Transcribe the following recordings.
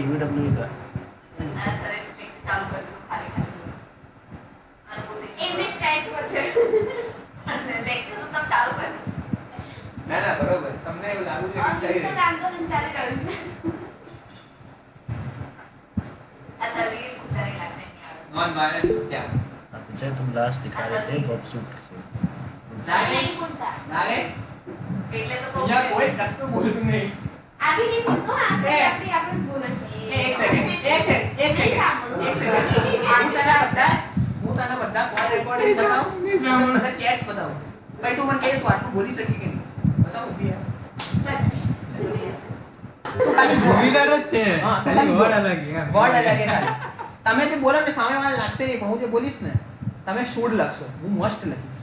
TVW का sir lecture चालू कर दो खाली और बोल दे इंग्लिश टाइप पर से लेक्चर तो तब चालू कर ના બરોબર તમને એવું લાગુ છે કે થઈ સર આંદોલન ચાલે રહ્યું છે ऐसा रील उतरे लगने नहीं आ નોન વાયરન્સ क्या अच्छा तुम लास्ट दिखा रहे थे बॉक्सूट से नहीं बोलता નાલે એટલે તો કહું અહીંયા કોઈ કશું બોલતું નહીં अभी नहीं बोलतो हां આપણે આપણે બોલે છે એક સેકન્ડ હું તને બધા કોલ રેકોર્ડિંગ બતાવું બધા ચેટ્સ બતાવું ભાઈ તું મને કહે તું આટલું બોલી શકી કે નહીં બતાવ ઊભી યાર તું ખાલી જોઈદાર જ છે હા ખાલી વર્ડ અલગ છે વર્ડ અલગ છે ખાલી તમે જે બોલો ને સામે વાળા લાગશે નહીં પણ હું જે બોલીશ ને તમે શુડ લખશો હું મસ્ટ લખીશ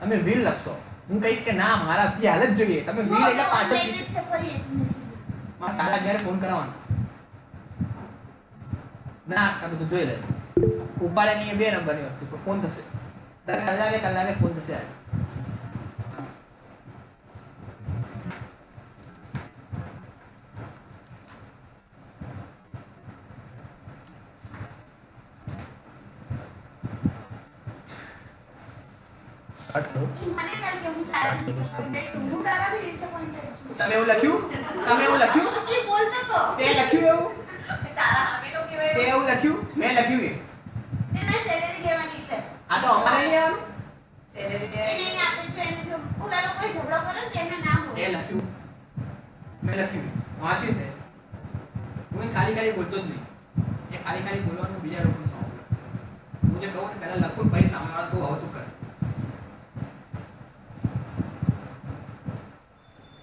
તમે વિલ લખશો હું કહીશ કે ના મારા બી હાલત જોઈએ તમે વિલ એટલે પાછળ છે ફરી એક મેસેજ મારા સાલા ઘરે ફોન કરવાનો ના કાતો તું જોઈ લે ઉપાડે નહીં એ બે નંબરની વસ્તુ પર ફોન થશે કલાકે ફોન થશે આજે स्टार्ट करो મને કાલ કે હું તારા भी ડિસઅપોઇન્ટેડ છું તમે એવું લખ્યું એ બોલતો તો તે લખ્યું એવું તારા અમે તો તે કેવાય એવું લખ્યું મેં લખ્યું એ મેં સેલેરી દેવાની એટલે આ તો અમારે નહીં આવવાનું સેલેરી એ નહીં આપે છે એને જો ઓલા લોકોએ ઝઘડો કર્યો ને તેમને નામ એ હોય લખ્યું મેં લખ્યું વાંચ્યું તે હું ખાલી બોલતો જ નહીં એ ખાલી બોલવાનું બીજા લોકોને સોંપું હું જે કહું ને પહેલા લખું પછી સામેવાળા બહુ આવતું કરે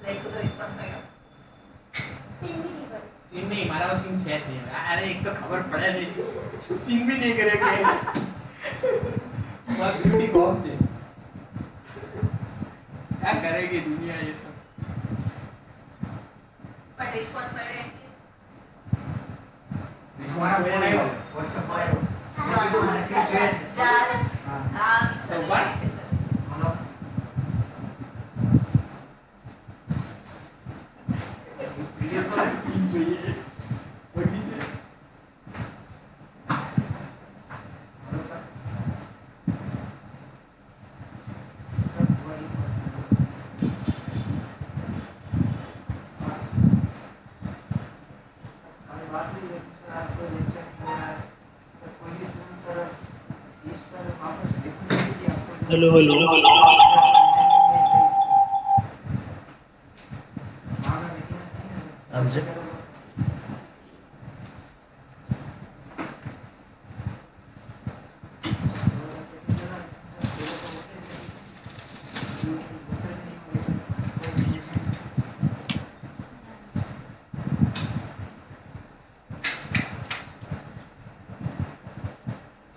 લાઈક તો રિસ્પોન્સ મળ્યો સીન भी नहीं करे सीन नहीं हमारा वो सीन है नहीं अरे एक तो खबर पड़े नहीं सीन भी नहीं करे के बहुत ब्यूटी कॉप है क्या करेगी दुनिया ये सब પણ રિસ્પોન્સ મળ્યો रिस्पॉन्स हुए नहीं व्हाट्सएप आयो હા So what? Mixer video call चाहिए वो नीचे हेलो हेलो अब से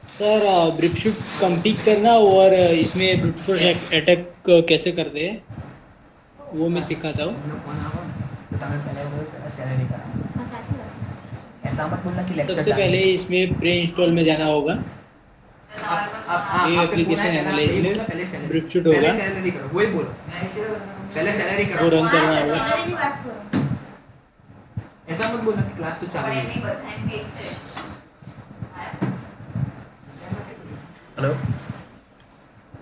सर ब्रिप शूट कंप्लीट करना और इसमें ब्रूट फोर्स अटैक कैसे करते हैं वो मैं सिखाता हूँ तो तुम्हें पहले वो सैलरी करा हां साची बात है ऐसा मत बोलना कि लेक्चर सबसे पहले इसमें प्री इंस्टॉल में जाना होगा ये एप्लीकेशन एनालाइज ब्रिप शूट होगा पहले सैलरी करो वही बोलो पहले सैलरी करो वो रन करना होगा સેલેરી ની વાત કરો ऐसा मत बोलना कि क्लास तो चालू પણ है એમની બધા એમ કે છે हेलो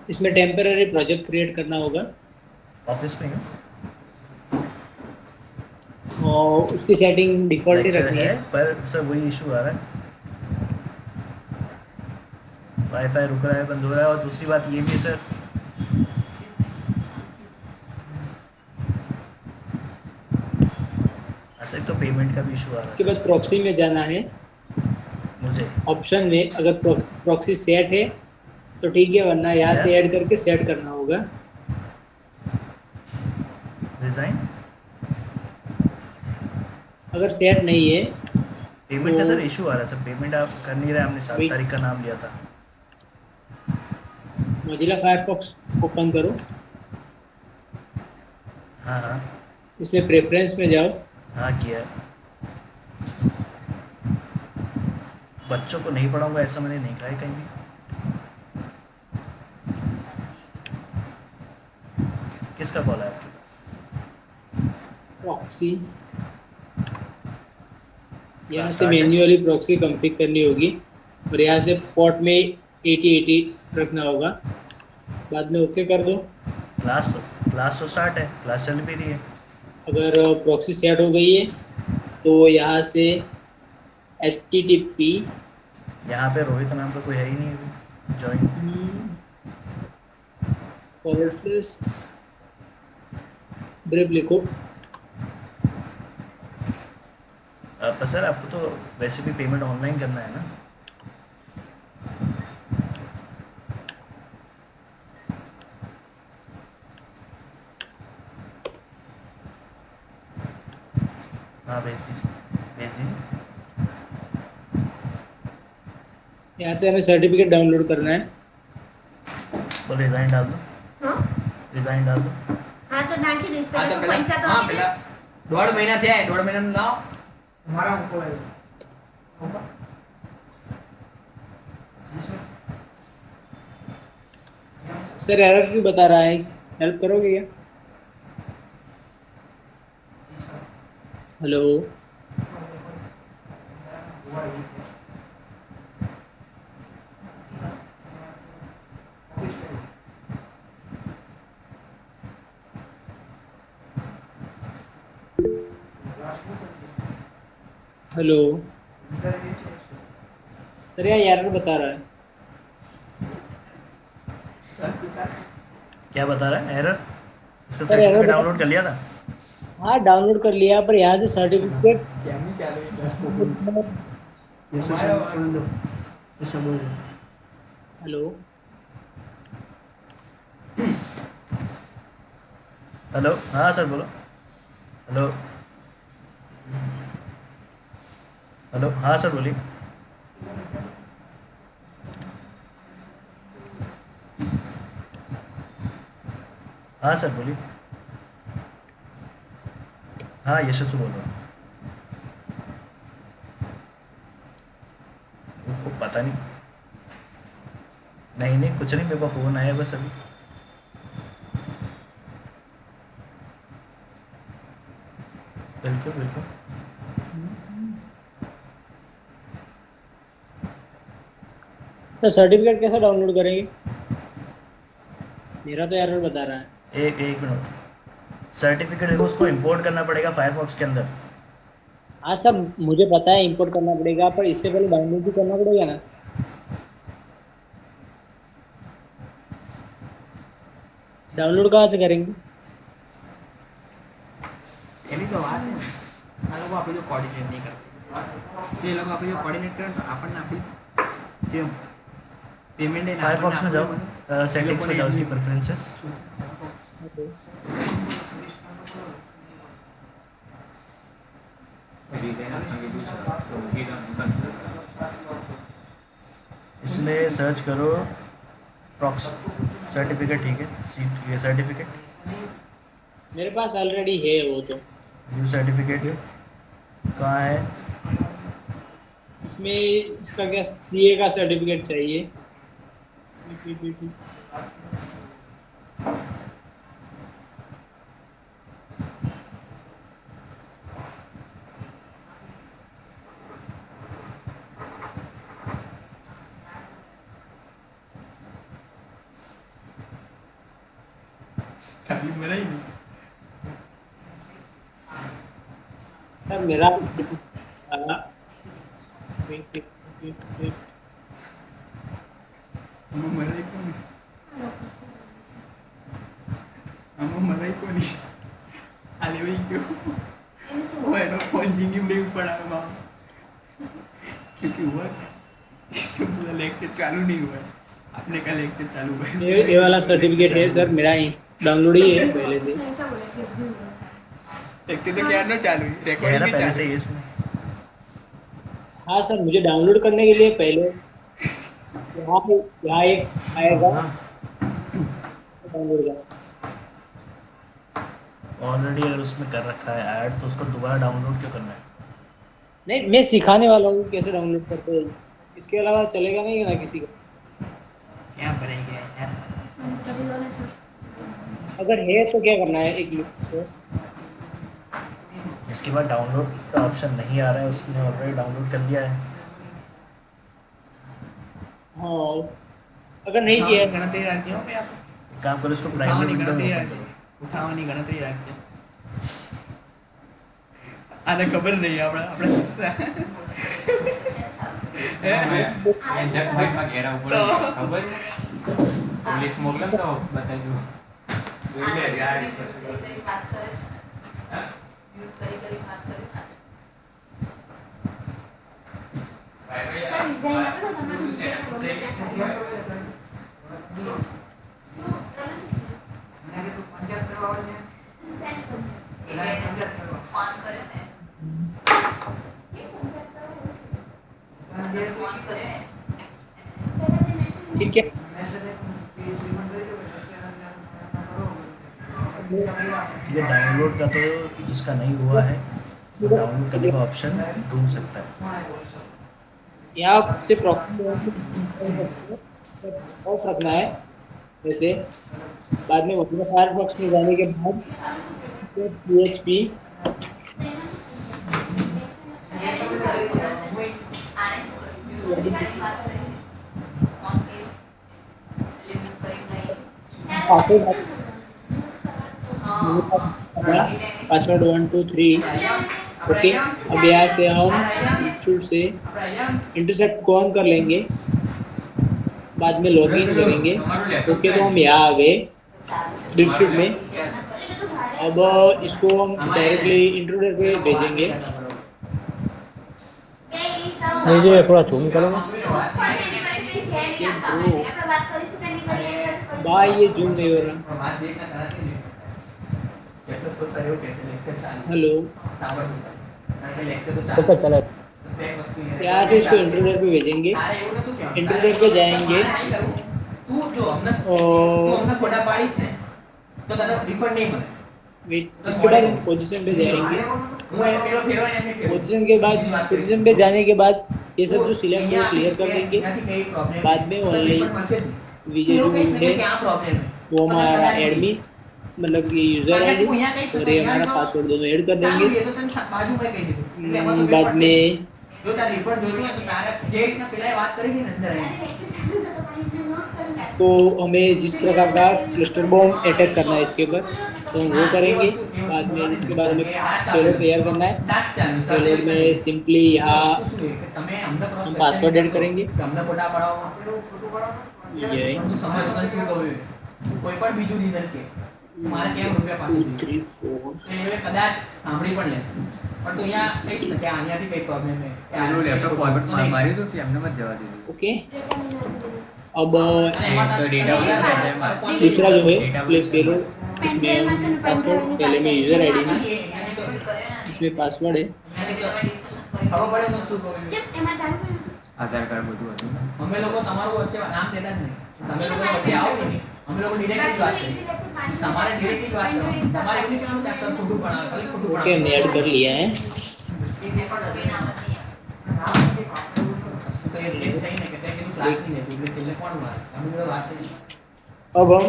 इसमें टेम्पररी प्रोजेक्ट क्रिएट करना होगा ऑफिस में और उसकी सेटिंग डिफॉल्ट ही लेक्चर रखनी है है पर सर वही इशू आ रहा है वाईफाई रुक रहा है बंद हो रहा है और दूसरी बात ये भी है सर ऐसे तो पेमेंट का भी इशू आ रहा इसके बाद प्रॉक्सी में जाना है है मुझे ऑप्शन में अगर प्रॉक्सी सेट है तो ठीक है वरना यहाँ से ऐड करके सेट करना होगा डिज़ाइन अगर सेट नहीं है पेमेंट का सर इशू आ रहा है सर पेमेंट आप कर नहीं रहे हमने 7 Wait. तारीख का नाम लिया था मोजिला फायरफॉक्स ओपन करो हाँ हाँ इसमें प्रेफरेंस में जाओ हाँ किया है बच्चों को नहीं पढ़ाऊंगा ऐसा मैंने नहीं कहा है कहीं भी किसका कॉल है आपके पास प्रॉक्सी यहाँ से start है। मैन्युअली प्रॉक्सी कॉन्फ़िग करनी होगी और यहाँ से पोर्ट में 8080 रखना होगा। बाद में ओके कर दो। क्लास तो स्टार्ट है, क्लास चल भी रही है। अगर प्रॉक्सी सेट हो गई है तो यहाँ से HTTP यहाँ पे रोहित नाम का कोई है ही नहीं अभी ज्वाइन। ब्रेव लिखो। पर सर आपको तो वैसे भी पेमेंट ऑनलाइन करना है ना। हाँ भेज दीजिए। यहाँ से हमें सर्टिफिकेट डाउनलोड करना है। तो रिजाइन डाल दो। हाँ रिजाइन डाल दो। हाँ तो नाखी दीस हाँ पे तो तो पहला पैसा तो हाँ आपके पहला 1.5 महीना થયા 1.5 મહિનાનું લાવો हमारा हमको है सर एरर क्यों बता रहा है, हेल्प करोगे क्या? हेलो हेलो सर यहाँ एरर बता रहा है। क्या बता रहा है एरर? इसका सर, error सर्टिफिकेट बता- डाउनलोड कर लिया था। हाँ डाउनलोड कर लिया पर यहाँ से सर्टिफिकेट કેમની ચાલુ हेलो हेलो हाँ सर बोलो। हेलो हेलो हाँ सर बोलिए। हाँ सर बोलिए। हाँ यशस्वी बोल रहा हूँ। उसको पता नहीं। नहीं कुछ नहीं, मेरे को फ़ोन आया बस अभी। बिल्कुल सर सर्टिफिकेट कैसे डाउनलोड करेंगे? मेरा तो एरर बता रहा है। एक मिनट। सर्टिफिकेट देखो उसको इंपोर्ट करना पड़ेगा फायरफॉक्स के अंदर। हाँ सर मुझे पता है इंपोर्ट करना पड़ेगा पर इससे पहले डाउनलोड भी करना पड़ेगा ना। डाउनलोड कहाँ से करेंगे? એની તો વાત છે આ લોકો આપણે જો કોર્ડિનેટ નહીં કરતા તો એ લોકો આપણે જો કોર્ડિનેટ કરે તો આપણને આપણી જે પેમેન્ટ है फायरफॉक्स में जाओ, सेटिंग्स में जाओ, उसकी प्रेफरेंसेस। इसमें सर्च करो प्रॉक्स सर्टिफिकेट, ठीक है ये सर्टिफिकेट मेरे पास ऑलरेडी है वो तो। न्यू सर्टिफिकेट कहाँ है? इसमें इसका क्या सीए का सर्टिफिकेट चाहिए। ખાલી મરાઈ નહીં सर मेरा આમાં મરાઈ કોની આમાં મરાઈ કોની આ લેવાઈ ગયો એને શું वो एनो फोन जिंदगी में नहीं पड़ा है माँ क्योंकि हुआ क्या? इसका पूरा लेक्चर चालू नहीं हुआ है आपने का लेक्चर चालू हुआ है ये वाला सर्टिफिकेट है सर, मेरा डाउनलोड ही है पहले से। उसने ऐसा बोला कि अभी हुआ है। लेक्चर तो क्या ना चालू है ये है रिकॉर्डिंग ना भी पहले चालू से है ही इसमें। हाँ सर मुझे डाउनलोड करने के लिए पहले यहाँ एक आएगा डाउनलोड करना। ऑलरेडी अगर उसमें कर रखा है ऐड तो उसको दोबारा डाउनलोड क्यों करना है? नहीं मैं सिखाने वाला हूँ कैसे डाउनलोड करते हैं, इसके अलावा चलेगा नहीं ना किसी का। क्या भरेंगे यार कर लो ना सर। अगर है तो क्या करना है, एक मिनट जिसके बाद डाउनलोड का ऑप्शन नहीं आ रहा है उसने ऑलरेडी डाउनलोड कर लिया है। हाँ अगर नहीं किया है ગણતરી રાખજો ભાઈ આપણે एक काम करो इसको प्राइमरी ઉઠાવવાની विंडो ગણતરી में રાખજો ઉઠાવવાની ગણતરી રાખજો આને ખબર નહીં આપણે આપણે જગભાઈમાં ઘેરા ઉપર ખબર પોલીસ મોકલે તો બતાવજો જોઈ લે યાર વાત કરે છે મ્યુટ કરી વાત કરે ફોન કરે ને ફોન કરે ને फिर क्या ये डाउनलोड का तो जिसका नहीं हुआ है वो डाउनलोड करने का ऑप्शन ढूंढ सकता है। यहाँ से प्रॉक्सी ऑफ रखना है वैसे बाद में मोजिला फायरफॉक्स में जाने के बाद PHP આને શું કર્યું મ્યુટ કરી વાત કરે ફોન કે લિમિટ કરી નહીં पासवर्ड હા पासवर्ड 1 2 3 ओके अब यहाँ से हम शुरू से આપણે અહીંયા इंटरसेप्ट को ऑन कर लेंगे बाद में लॉगिन करेंगे ओके तो हम यहाँ आ गए डिस्क्रिप्शन में अब इसको हम डायरेक्टली इंट्रोडर पे भेजेंगे ये थोड़ा जूम करो ना। भाई ये जूम नहीं हो रहा बात देखना कराती नहीं कैसे सोसाइटी हो कैसे लेक्चर चालू हेलो साबर કારણ કે લેક્ચર તો तो ચાલુ क्या चला ફેક વસ્તુ यहाँ से इसको इंट्रोडर पे भेजेंगे તારે એવું નતું કે इंट्रोडर पे जाएंगे તું જો અમને और તું અમને ખોટા પાડીશ ને તો તને રિફંડ નહીં મળે वेट इसके बाद हम पोजीशन पे जाएंगे હું એ પેલો ફેરવાય એમ નહીં ફેરવું. पोजीशन पे जाने के बाद ये सब जो सिलेक्ट है અહીંયા क्लियर कर देंगे અહીંયાથી કઈ problem बाद में તો તને only refund મળશે જ નહીં. विजय એવું जो કહીશ ને है કે क्या problem है वो हमारा एडमिन मतलब कि यूजर કારણ કે आईडी તું અહીંયા કહીશ और તો ये અહીંયા हमारा તો पासवर्ड दोनों ऐड कर ચાલુ देंगे એ તો તને બાજુમાં કહી દીધું એટલે એમાં તો बाद ફેર में પડશે. જો તારે રિફંડ જોઈતું હોય તો તારે જે રીતના પેલા વાત કરી હતી ને અંદર આવીને, तो हमें जिस प्रकार का क्लस्टर बॉम्ब अटैक करना है इसके ऊपर तो हम वो करेंगे बाद में इसके बाद हमें पेलोड तैयार करना है દાસ ચાલુ. पेलोड में सिंपली यहाँ શું છે કે તમે અમને cross हम question पासवर्ड ऐड करेंगे કે અમને ખોટા પડાવવા ये પણ તું સમજ તને શું કહું છું? તું કોઈ પણ બીજું રીઝન કે મારે કેમ રૂપિયા 2 પાછું જોઈએ? 3 4 તો એ કદાચ સાંભળી પણ લે પણ તું અહીંયા કહીશ ને કે અહીંયાથી કઈ પ્રોબ્લેમ છે કે આ પેલું લેપટોપ ફોરવર્ડ નહીં. માર્યું હતું કે એમને મત જવા દીધું ओके अब અને એમાં તો ડેટા તારે ઉતરશે એટલે दूसरा जो है डेटा प्ले उतरશે. पेलोड इसमें हम पासवर्ड पहले में यूजर आईडी में અહીંયાથી તો મ્યુટ કરે ને इसमें पासवर्ड है અહીંયાથી તમે ડિસ્કશન કરી ખબર પડે તો શું કહું છું? આધાર કાર્ડ બધું હતું ને. અમે લોકો તમારું વચ્ચે નામ દેતા જ નહીં તમે લોકો વચ્ચે આવો કે નહીં અમે લોકો ડિરેક્ટલી વાત કરીએ તમારે ડિરેક્ટલી વાત કરવાની તમારે એવું નહીં કહેવાનું કે આ સર ખોટું ભણાવે ખાલી ખોટું ओके ભણાવે हमने ऐड कर लिया है પણ તો કઈ નામ જ નહીં તો એ રિલેટ થઈને કે તે કીધું ક્લાસ નહીં લેતું એટલે છેલ્લે કોણ મારે અમે લોકો વાત કરી अब हम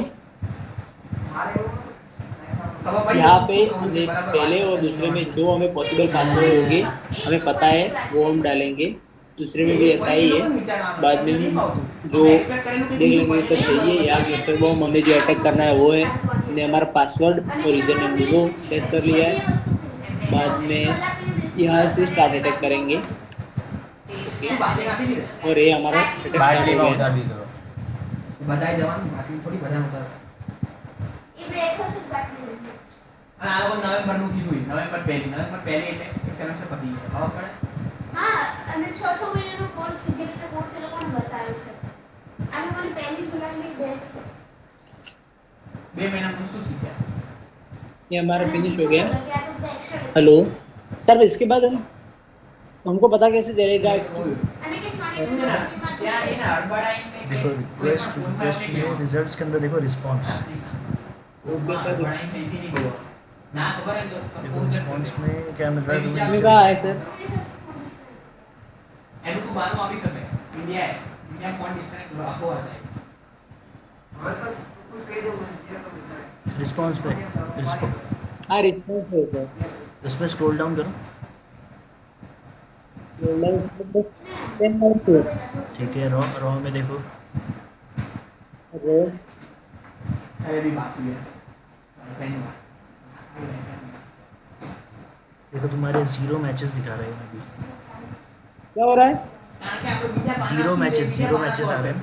ખબર પડી यहाँ पे શું કહું છું? हमने બરાબર पहले વાત और કરી. दूसरे में जो हमें पॉसिबल पासवर्ड होंगे हमें पता है वो हम डालेंगे दूसरे में भी ऐसा ही है बाद में हम जो देख लेंगे सब सही है या क्लस्टर बॉम्ब हमें जो अटैक करना है वो है हमने हमारा पासवर्ड और यूजर नेम दोनों सेट कर लिया है बाद में यहाँ से स्टार्ट अटैक करेंगे એ બાકી નાખી દીધે. और ये हमारा अटैक स्टार्ट हो બાટલીમાં गया ઉતારી દીધો. બધાએ જવાનું બાકી થોડી બધાને ઉતારો. અને આ લોકો નવેમ્બરનું કીધું છે. નવેમ્બર પહેલી એટલે એક સેમેસ્ટર પતી ગયો ખબર પડે હા અને 6 મહિનાનો કોર્સ છે જે રીતે કોર્સ એ લોકોને બતાવ્યો છે આ લોકોને 1 જુલાઈની ડેટ છે 2 મહિનામાં શું શીખ્યા ये हमारा फिनिश हो गया કે આ તો બધા extra हेलो सर इसके बाद हमको पता कैसे चलेगा અને કે સ્વામી ત્યાં એને હડબડાઈને देखो रिक्वेस्ट में रिजल्ट्स के अंदर देखो रिस्पांस ओके सर ના ખબર હે તો देखो रिस्पांस में क्या मिल रहा है इसमें कहा है सर એનું તું બાનું આપી શકે ઇન્ડિયા ફોન ડિસ્કનેક્ટ આપો હતા रिस्पांस पे रिस्पांस हाँ रिस्पॉन्स है सर इसमें स्क्रॉल डाउन करो। ठीक है, रॉ में देखो। अरे भी बाकी है देखो तुम्हारे 0 मैचेस दिखा रहे हैं अभी। क्या हो रहा है? 0 मैचेस आ रहे हैं।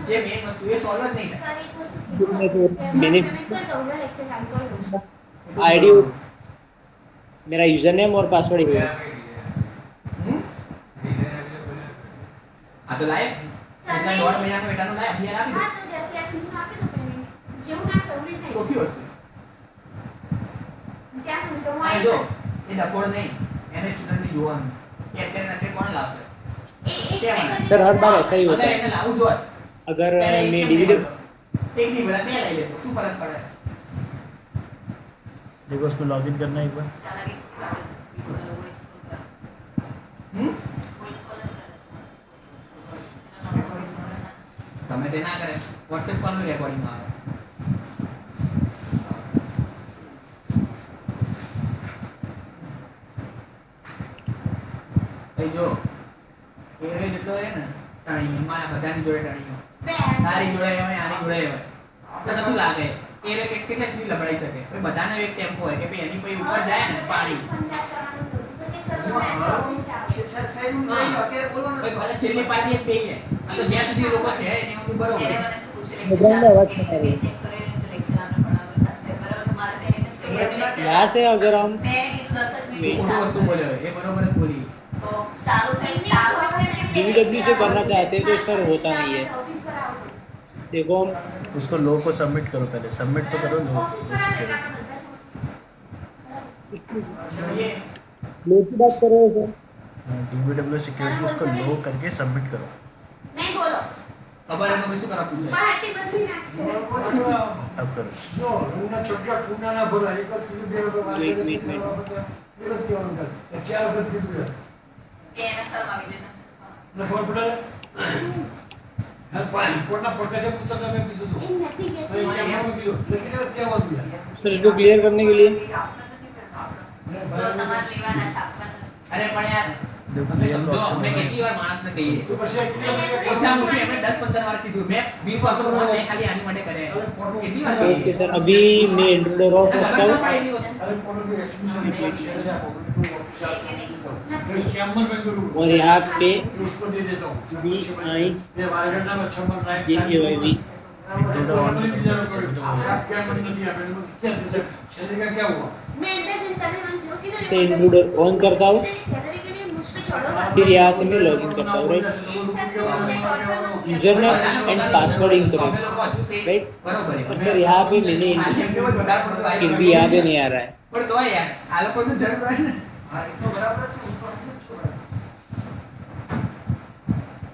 જે મેઇન વસ્તુ એ સોલ્વ જ નહીં થાય. सर एक वस्तु मैंने पेमेंट कर दो ना लेक्चर चालू कर दो आईडी मेरा यूजर नेम और पासवर्ड है। આ તો લાઈવ એટલા દોઢ મહિનાનો એટાનો લાઈવ અભિયાન આપી દો. हाँ तो અત્યાર સુધીમાં આપી દો પેમેન્ટ જેવું ના કરવું નહીં સાહેબ ચોથી વસ્તુ ક્યાં સુધી તો હું આ આવી જો એ ડકોડ નહીં એને સ્ટુડન્ટની જોવાનું કે અત્યારે નથી કોણ લાવશે सर हर बार ऐसा ही होता અગર है। એને લાવવું જોત अगर मैं डिविडेंड એક દી ભલે બે લઈ લેશો શું ફરક પડે. देखो उसमें लॉगिन करना है एक बार। ચાલા કે કોઈ સ્કૂલ પર હમ કોઈ સ્કૂલ જ કરે છે ગમે તે ના કરે WhatsApp કોલનું રેકોર્ડિંગ આવે. ભાઈ જો એરે જેટલો છે ને ટાણી એમાં બધાની જોડે ટાણી તારી જોડે હોય આની જોડે હોય તને શું લાગે એરે કેટલા સુધી લબડાઈ શકે ભાઈ બધાનો એક ટેમ્પો હોય કે ભાઈ એની પછી ઉપર જાય ને પાણી ભાઈ ભલે છેલ્લી પાર્ટી જ પેઈ જાય આ તો જ્યાં સુધી લોકો છે એને હું બરોબર એને મને શું પૂછ્યું પ્રોગ્રામ में आवाज લેક્ચર नहीं आ रही। ચેક કરીને તો લેક્ચર આપણે ભણાવ્યું સાથે બરાબર તમારે તેને જ લેક્ચર यहाँ से अगर हम મેં કીધું 10 જ મિનિટ ખોટું વસ્તુ બોલ્યો એ બરોબર જ બોલી તો ચાલુ થઈ ચાલુ डीवीडब्ल्यू से करना चाहते हैं तो सर होता नहीं है। देखो हम उसको लो को सबमिट करो, पहले सबमिट तो करो लो ये लोग की बात कर रहे हैं सर। DBW सिक्योरिटी उसको लो करके सबमिट करो। नहीं बोलो ખબર હે તો મેં શું કરા પૂછે પાર્ટી બદલી નાખશે अब करो। एक मिनट કે એને સર આવી જાય એ નથી કહેતી सर इसको क्लियर करने के लिए જો તમારે લેવાના છે આપવાના અરે પણ યાર देखो અમે clear સમજો का ऑप्शन અમે है। કેટલી વાર માણસને કહીએ ઓછામાં ઓછી અમે 10-15 વાર કીધું મેં 20 વાર તો ફોન મેં ખાલી આની માટે કરે કેટલી વાર કહીએ? ओके सर अभी मैं इंट्रोडर ऑफ ખબર रखता તો हूँ। પડે એની વસ્તુ. છે કે નહીં और यहाँ पे BI JAYV थोड़ा ऑन करो। मैं अंदर जनता में मन जो कि से इंट्रोडर ऑन करता हूँ, सैलरी के लिए मुझ पे छोड़ो मत फिर यहाँ से मैं लॉगिन करता हूँ right. User name and password इन करो અમે લોકો હજુ તે राइट। બરોબર છે. और सर यहाँ पे मैंने ખાલી એમ કેવું વધારે પડતું આવી फिर भी यहाँ पे नहीं आ रहा है। પણ તોય યાર આ લોકોનું જરૂર હોય ને હા એ તો બરાબર છે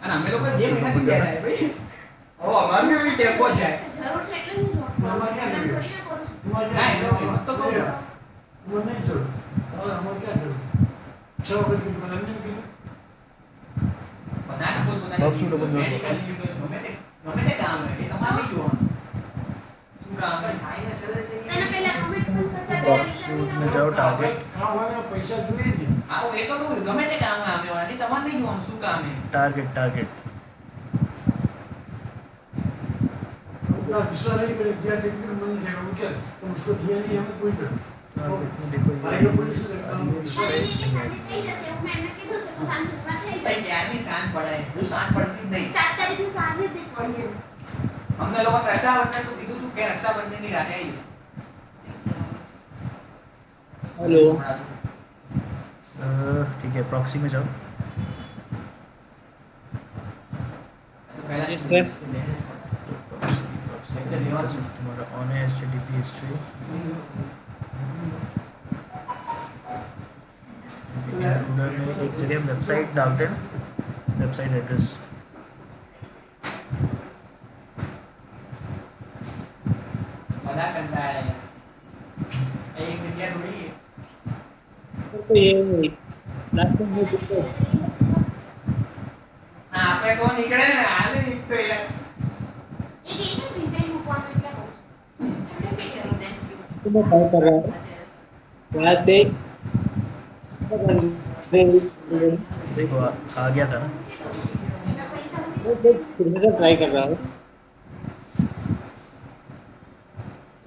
અને અમે લોકો જે મહિનાથી બેઠા છે ભાઈ ઓ અમારું બી ટેમ્પો જ જાય જરૂર છે એટલે હું જોબ કરું છું થોડી ના કરું છું ના એ તો કહું બધાને પોતપોતાની બોક્સ શું ડબલ બોક્સ? મેડિકલ લીવ હોય, ગમે તે કામ હોય એ તમારે નહીં જોવાનું શું કામ હોય તને પહેલા કમેન્ટ કરતા बॉक्स में जाओ, टारगेट હા હું એ તો કહું છું, ગમે તે કામ હોય અમે વાળા તમારે નહીં જોવાનું શું કામ છે टारगेट टारगेट देखो શરીરની કે શાદી થઈ જશે એવું મેં એમને કીધું છે તો સાંજ સુધીમાં થઈ ભાઈ જશે ક્યારની સાંજ પડે જો સાંજ પડતી જ નહીં 7 તારીખની સાંજે જ નહીં પડી એમ અમને લોકો રક્ષાબંધન તું કીધું તું કે રક્ષાબંધનની રાતે આવીશ हेलो ठीक है, प्रॉक्सी में जाओ। Yes, sir. तुम्हारा ऑन है HTTP हिस्ट्री। इंट्रूडर में एक जगह वेबसाइट डालते हैं, वेबसाइट एड्रेस। બધા કંટાળે એક જગ્યા થોડી तो ये लास्ट टाइम मैं पूछा આપણે તો નીકળે ને હાલે નીકળતો યાર એ કે છે ડિઝાઇન મૂકવાનું એટલે કહું છું રિઝાઇન तो मैं कॉल कर रहा हूँ। यहाँ से देखो आ गया था ना। फिर से ट्राई कर रहा हूँ।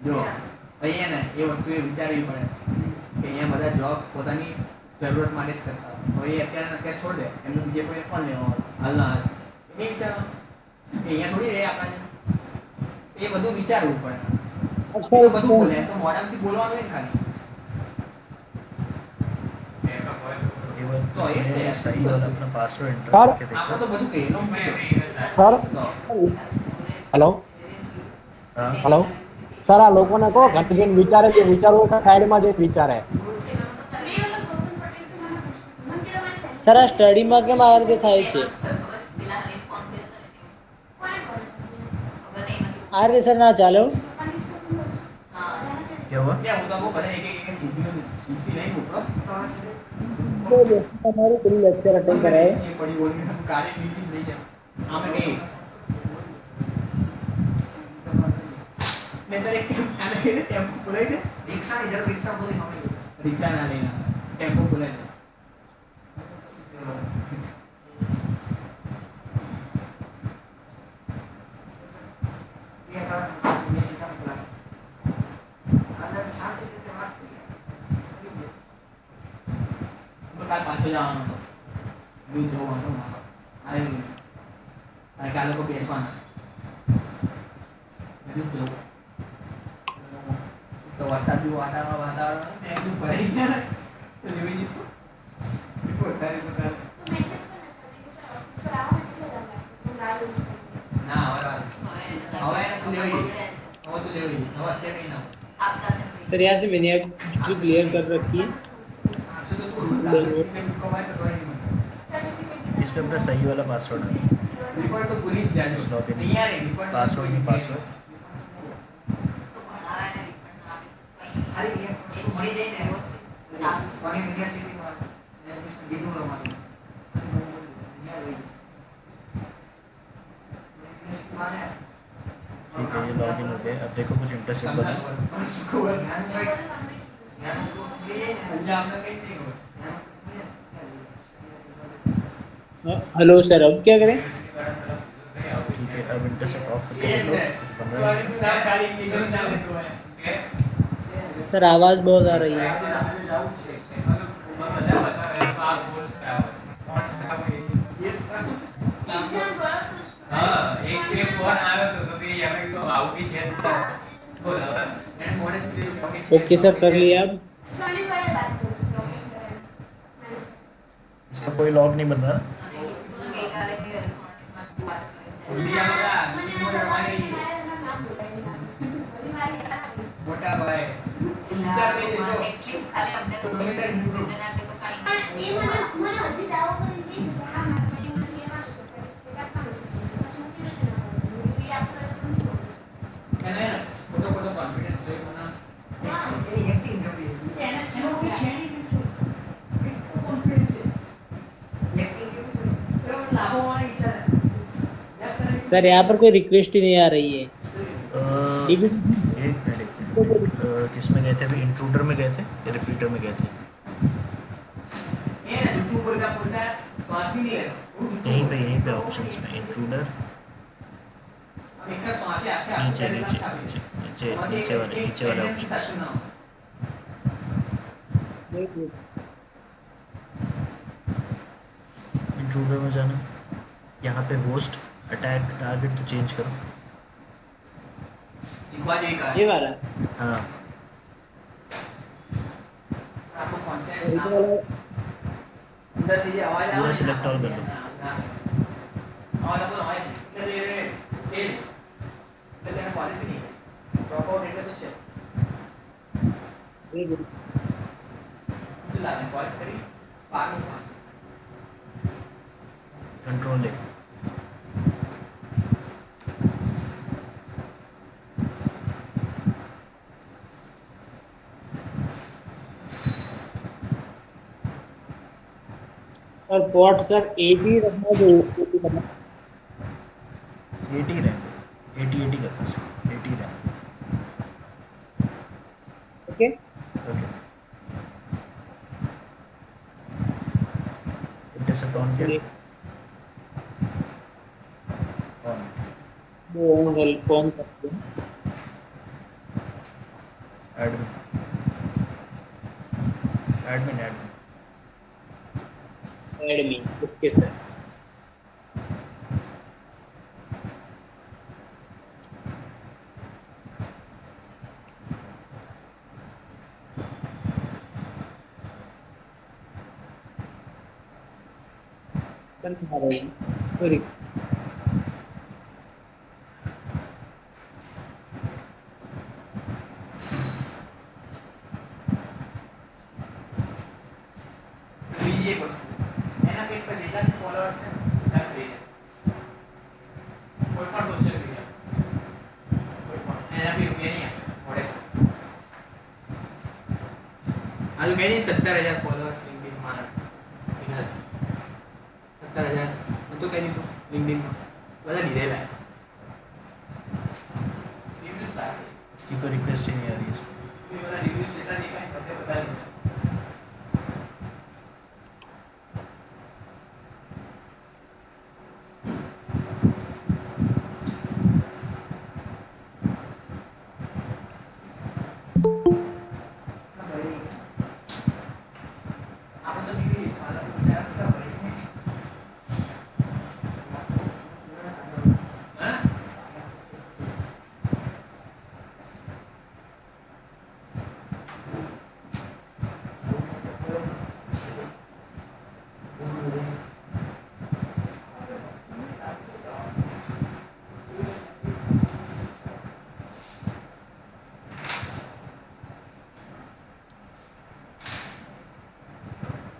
જો અહીંયા ને એ વસ્તુ એ વિચારવી પડે કે અહીંયા બધા જોબ પોતાની જરૂરત માટે જ કરતા હોય. હવે એ અત્યારે ને અત્યારે છોડ દે એમનું બીજે કોઈ કોણ લેવા હાલના હાલ એ વિચારવાનું કે અહીંયા થોડી રહે આપણને એ બધું વિચારવું પડે. अच्छा એ બધું બોલે તો મોઢામાંથી બોલવાનું જ ખાલી तो ये सही वाला अपना पासवर्ड एंटर सर करके આપણે देखो। તો બધું કહીએ નો સર તો હેલો हाँ હેલો સર આ લોકોને કહો ઘટ જઈને વિચારે જે વિચારવું કે સાઈડમાં જે વિચારે સર આ સ્ટડીમાં કેમ આ રીતે થાય છે? આ રીતે સર ના ચાલે હો. क्या हुआ? ત્યાં હું તો કહું બધા એક સીપીયુ ઈસી લઈ મોકલો તમારું પેલું લેક્ચર અટેન્ડ કરાય. એ પડી બોલી ગાડી નીકળી લઈ જાય આમે કઈ મેં તો એક આને કે ટેમ્પો બોલાઈ દે રિક્ષા ની જરૂર રિક્ષા બોલી મમ્મી રિક્ષા ના લેના ટેમ્પો બોલાઈ દે કાલ પાછો જવાનો હતો દૂધ જોવાનો મારો આવ્યો નહીં અને કાલે લોકો બેસવાના દૂધ જોવું તો વરસાદ જેવું વાતાવરણ મેં એકદમ ભરાઈ ગયા તો લેવી જઈશું પોતાની ના હવે તું લેવી જઈશ હવે તું લેવી જઈશ હવે અત્યારે કઈ ના सर यहाँ से मैंने आप क्लियर कर रखी है. आपसे तो थोड़ा कमाए तो कोई नहीं इस पे अपना सही वाला पासवर्ड है। रिपोर्ट तो पूरी जाने इस लॉगिन नहीं आ रही रिपोर्ट पासवर्ड नहीं पासवर्ड खाली ये उसको मरी जाए ना कोनी यूनिवर्सिटी में गिरू हमारी ठीक है, ये लॉगिन हो गया। अब देखो कुछ इंटरेस्टिंग बना। हेलो सर, अब क्या करें? ठीक है, अब इंटरसेप्ट ऑफ करके देखो कुछ बन रहा है। सर आवाज़ बहुत आ रही है. ओके सर, कर लिया अब. इसका कोई लॉग नहीं बन रहा। મોટા ભાઈ વિચાર લઈ દેજો એટલીસ્ટ ખાલી અમને તો પ્રોબ્લેમ આપે તો કાઈ પણ એ મને હજી દાવો કરી દે છે કે હા મારે મને લેવાનું છે સર્ટિફિકેટ આપવાનું છે પછી હું કેવી રીતે એ આપતો તો પણ શું એને ખોટો ખોટો કોન્ફિડન્સ જોઈ મને હા એની એક્ટિંગ જબરી એના એનો કોઈ છે નહીં કેટલો કોન્ફિડન્સ છે એક્ટિંગ કેવી કરી pero લાભો વાળી ઈચ્છા सर यहाँ पर कोई रिक्वेस्ट ही नहीं आ रही है. एक मिनट किस में गए थे अभी? इंट्रूडर में गए थे या रिपीटर में गए थे? ये ना झूठू बोलता बोलता श्वास भी नहीं ले यहीं पे ऑप्शंस में इंट्रूडर अब एक का श्वास है आखे नीचे नीचे नीचे नीचे नीचे वाले ऑप्शंस। इंट्रूडर में जाना, यहाँ पे होस्ट अटैक टारगेट तो चेंज करो। सिखवा देगा ये वाला. हाँ आपको कौन सा है अंदर दीजिए आवाज पूरा select all कर लो। आवाज आपको आवाज એટલે એ એટલે ક્વોલિટી નહીં ડ્રોપ આઉટ એટલે તો છે શું લાગે ક્વોલિટી કરી પાર कंट्रोल ले। और पोर्ट सर 80 रखना जो 80 करना. 80 रैंक 80 करना 80 rank. Okay. Okay except on किया ये ऑन वो हेल्प कौन करते हैं? Admin admin admin admin, okay sir. Sir हमारे सॉरी બીજી એક વસ્તુ એના પેજ પર જેટલા ફોલોઅર્સ છે એટલા પેજ કોઈ પણ સોશિયલ મીડિયા કોઈ પણ એના બી રૂપિયા નહીં મળે આજુ મેં 17000 ફોલોઅર્સ LinkedIn માં 17000 હું તો કહી દીધું LinkedIn માં બધા લીધેલા રિવ્યુઝ સારા इसकी कोई रिक्वेस्ट ही नहीं आ रही है इसमें ये वाला રિવ્યુઝ જેટલા દેખાય બધે બતા દીધું આપણે તો બીવી મારા વિચાર હતા ભાઈ હા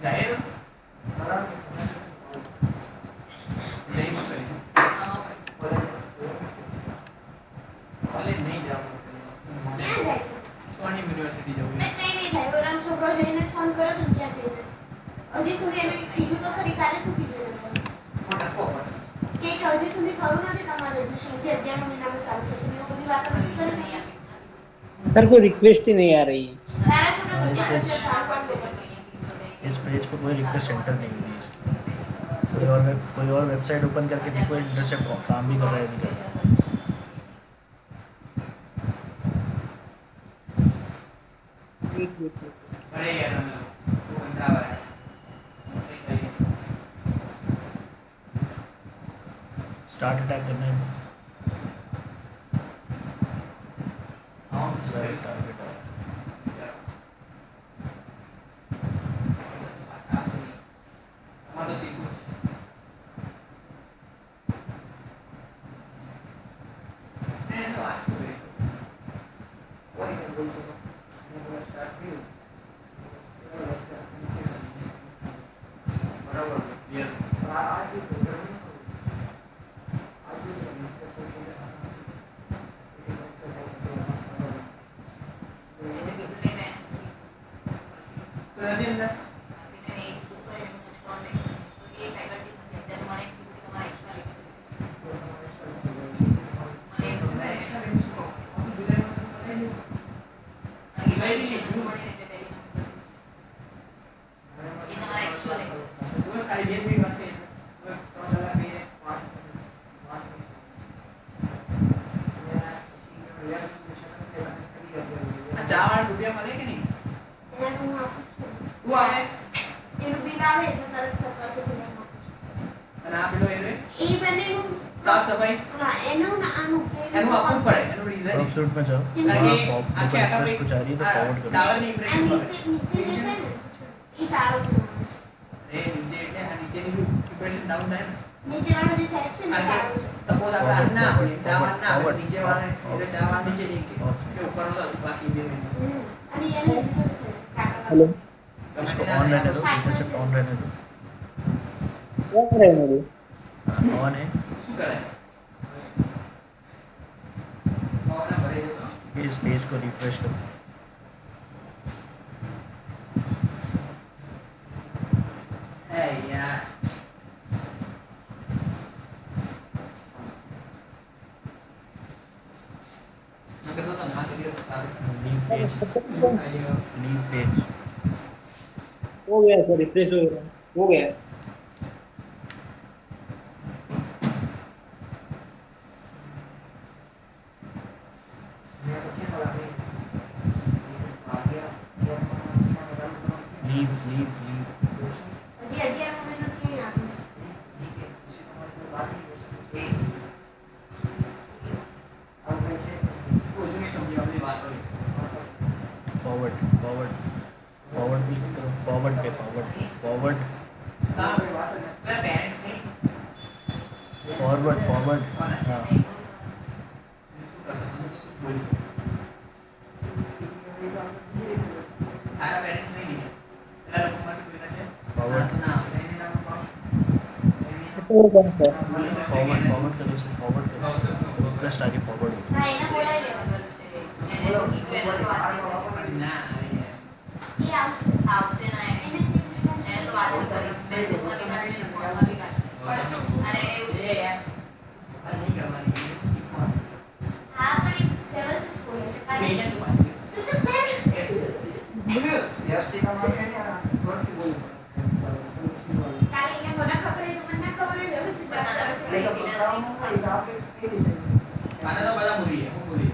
જાહેર નહીં મોકલી કોલેજ નહીં જવું ક્યાં જાય છે? સ્વર્ણિમ યુનિવર્સિટી જવું મેં કંઈ નહીં થાય. ઓલો આમ છોકરો જઈને જ ફોન કર્યો તો ત્યાં જઈને જ. હજી સુધી એને કીધું તો ખરી, કાલે શું કીધું એને? મોટા પોપર કે હજી સુધી થયું નથી તમારું એડમિશન, જે 11મા મહિનામાં ચાલુ થશે. એવી બધી વાતો નથી કરી ને. सर कोई रिक्वेस्ट ही नहीं आ रही है। તારા ખોટા તો हाँ, ક્યાં इस હશે? સારું પડશે. इस पेज पर कोई रिक्वेस्ट एंटर नहीं हुई है इसकी कोई और वेबसाइट ओपन करके देखो इंटरसेप्ट काम भी कर रहा है नहीं कर रहा है। અરે યાર તમે લોકો કંટાળા આવે स्टार्ट अटैक करना है હા सर टारगेट અમારો શીખવું છે એ તો આ શું છે કોઈ ને બોલતો હું સ્ટાર્ટ કર્યું બરાબર ક્લિયર આ જે પ્રોગ્રામિંગ તો એની અંદર ચાવાળા રૂપિયા મળે કે નહીં એને હું આપું છું. તું આવે એનું બિલ આવે એટલે તરત સર પાસેથી લઈને આપું છું. અને આ પેલો એ રે એ બંનેનું સાફ સફાઈ હા, એનું ને આનું એનું આપવું પડે એનું રીઝન वेबसाइट में जाओ કારણ वहाँ કે આખે આખા रिक्वेस्ट कुछ आ रही है तो फॉरवर्ड करो ટાવરની આ ઇમ્પ્રેશન નીચે નીચે જે છે ને એ સારો છે માણસ. એ નીચે એટલે આ નીચેની ઇમ્પ્રેશન ડાઉન થાય ને નીચેવાળો જે સાહેબ છે ને સારો છે. સપોઝ આપણે આ ના આપીએ ચાવાળ ના આપીએ નીચે વાળા એટલે ચાવાળ નીચે જઈ કે Off. ઉપરનો તો બાકી બે મિનિટ અને એને રિક્વેસ્ટ થાય છે કાકા हेलो इसको ऑन रहने दो इंटरसेप्ट ऑन रहने दो क्या कर रहे हैं मेरे? ऑन है શું કરે ભાવના ભરી દેતો कि इस पेज को रिफ्रेश करो એ યાર મગર તો ના કરીએ તો સારું लीव पेज लीव पेज हो गया सर, रिफ्रेश हो गया। लीव लीव लीव હજી 11 મહિનો ક્યાંય આવ્યું છે? फॉरवर्ड फॉरवर्ड फॉरवर्ड भी करो फॉरवर्ड पे फॉरवर्ड फॉरवर्ड फॉरवर्ड फॉरवर्ड हाँ फॉरवर्ड फॉरवर्ड करो इसे फॉरवर्ड करो रिक्वेस्ट आ रही फॉरवर्ड हो હા એને બોલાવી લેવા. એને તો કીધું એને તો વાત નહીં કરી. એ આવશે. આવશે ના એને એને જ કીધું એને તો વાત નહીં કરી મેસેજમાં બી કાઢી ને ફોનમાં બી કાઢી અને એને એવું છે હા પણ એ વ્યવસ્થિત બોલે છે. ખાલી તું ચૂપ કર. ખાલી એને મને ખબર હોય તો મને ના ખબર હોય વ્યવસ્થિત વાત કરે છે. આને તો બધા ભૂલી ગયા હું ભૂલી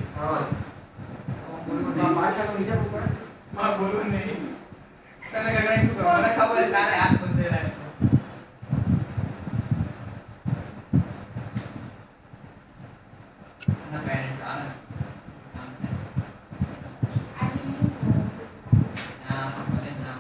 બોલવું નહીં તને ગગડા શું કરો મને ખબર છે તારે હાથ બંધ રહે ના પેરેન્ટ્સ આને આજે નહીં જવાનું. ના ભલે ના